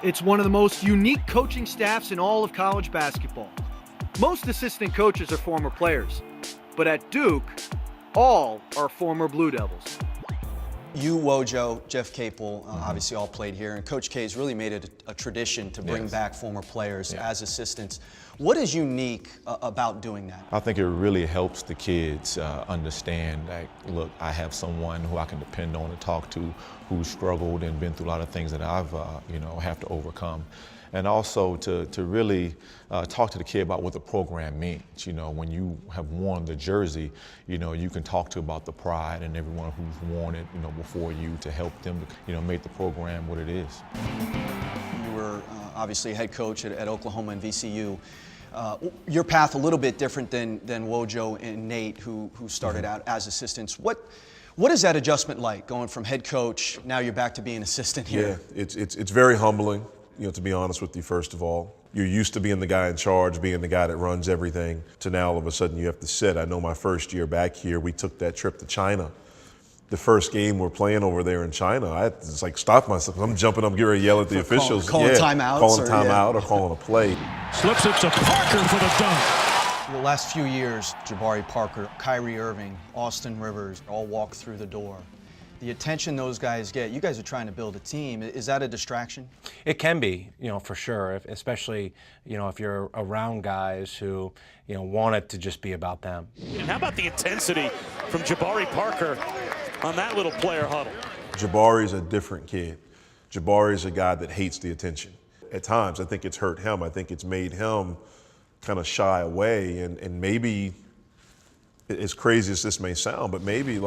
It's one of the most unique coaching staffs in all of college basketball. Most assistant coaches are former players, but at Duke, all are former Blue Devils. You, Wojo, Jeff Capel, obviously all played here, and Coach K's really made it a tradition to bring back former players as assistants. What is unique about doing that? I think it really helps the kids understand that, look, I have someone who I can depend on to talk to, who's struggled and been through a lot of things that I've, have to overcome. And also to really talk to the kid about what the program means. You know, when you have worn the jersey, you can talk to about the pride and everyone who's worn it, before you, to help them, make the program what it is. You were obviously a head coach at Oklahoma and VCU. Your path a little bit different than Wojo and Nate, who started out as assistants. What is that adjustment like, going from head coach, now you're back to being assistant here? Yeah, it's very humbling. To be honest with you, first of all, you're used to being the guy in charge, being the guy that runs everything, to now all of a sudden you have to sit. I know my first year back here, we took that trip to China. The first game we're playing over there in China, I had to just stop myself. I'm jumping up, getting ready to yell at the officials. Calling timeouts. Calling timeout or calling a play. Slips it to Parker for the dunk. The last few years, Jabari Parker, Kyrie Irving, Austin Rivers all walk through the door. The attention those guys get, you guys are trying to build a team. Is that a distraction? It can be, for sure, especially, if you're around guys who, want it to just be about them. And how about the intensity from Jabari Parker on that little player huddle? Jabari's a different kid. Jabari's a guy that hates the attention. At times, I think it's hurt him. I think it's made him kind of shy away, and maybe, as crazy as this may sound, but maybe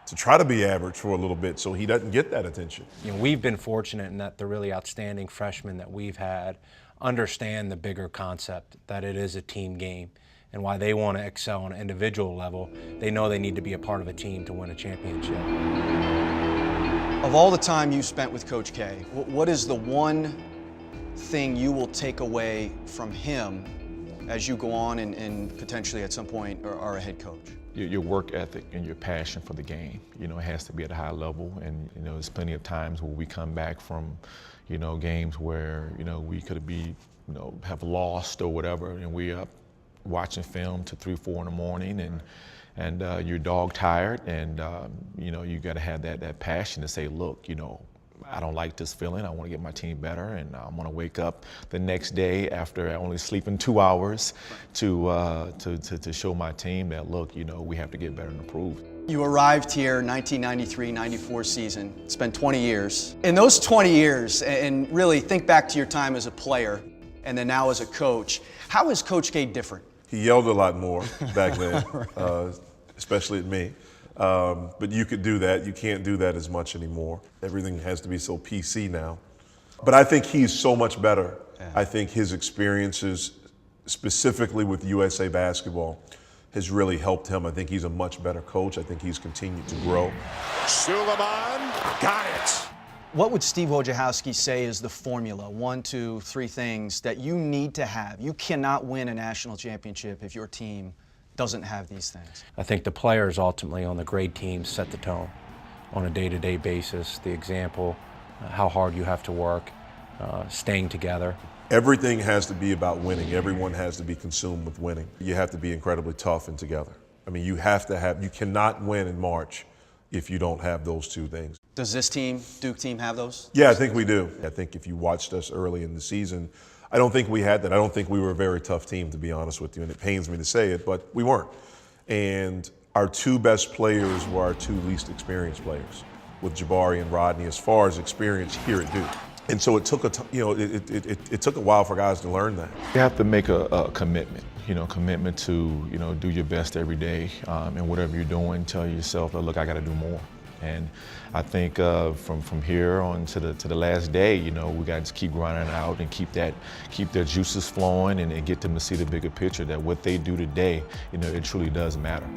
to try to be average for a little bit so he doesn't get that attention. We've been fortunate in that the really outstanding freshmen that we've had understand the bigger concept, that it is a team game, and why they want to excel on an individual level. They know they need to be a part of a team to win a championship. Of all the time you spent with Coach K, what is the one thing you will take away from him as you go on and potentially at some point are a head coach? Your work ethic and your passion for the game, it has to be at a high level. And, there's plenty of times where we come back from, games where, we could have lost or whatever, and we're up watching film to 3, 4 in the morning, and you're dog tired, and, you got to have that passion to say, look, I don't like this feeling. I want to get my team better, and I want to wake up the next day after only sleeping 2 hours to show my team that, look, we have to get better and improve. You arrived here 1993-94 season. It's been 20 years. In those 20 years, and really think back to your time as a player and then now as a coach, how is Coach K different? He yelled a lot more back then, especially at me. But you could do that. You can't do that as much anymore. Everything has to be so PC now. But I think he's so much better. Yeah. I think his experiences, specifically with USA basketball, has really helped him. I think he's a much better coach. I think he's continued to grow. Suleiman got it. What would Steve Wojciechowski say is the formula, 1, 2, 3 things that you need to have? You cannot win a national championship if your team doesn't have these things. I think the players ultimately on the great teams set the tone on a day-to-day basis, the example, how hard you have to work, staying together. Everything has to be about winning. Everyone has to be consumed with winning. You have to be incredibly tough and together. I mean, you cannot win in March if you don't have those two things. Does this team, Duke team, have those? Yeah, I think we do. I think if you watched us early in the season, I don't think we had that. I don't think we were a very tough team, to be honest with you, and it pains me to say it, but we weren't. And our 2 best players were our 2 least experienced players, with Jabari and Rodney, as far as experience here at Duke. And so it took it took a while for guys to learn that. You have to make a commitment, commitment to, do your best every day, and whatever you're doing, tell yourself, look, I got to do more. And I think from here on to the last day, we got to keep grinding out and keep their juices flowing and get them to see the bigger picture, that what they do today, it truly does matter.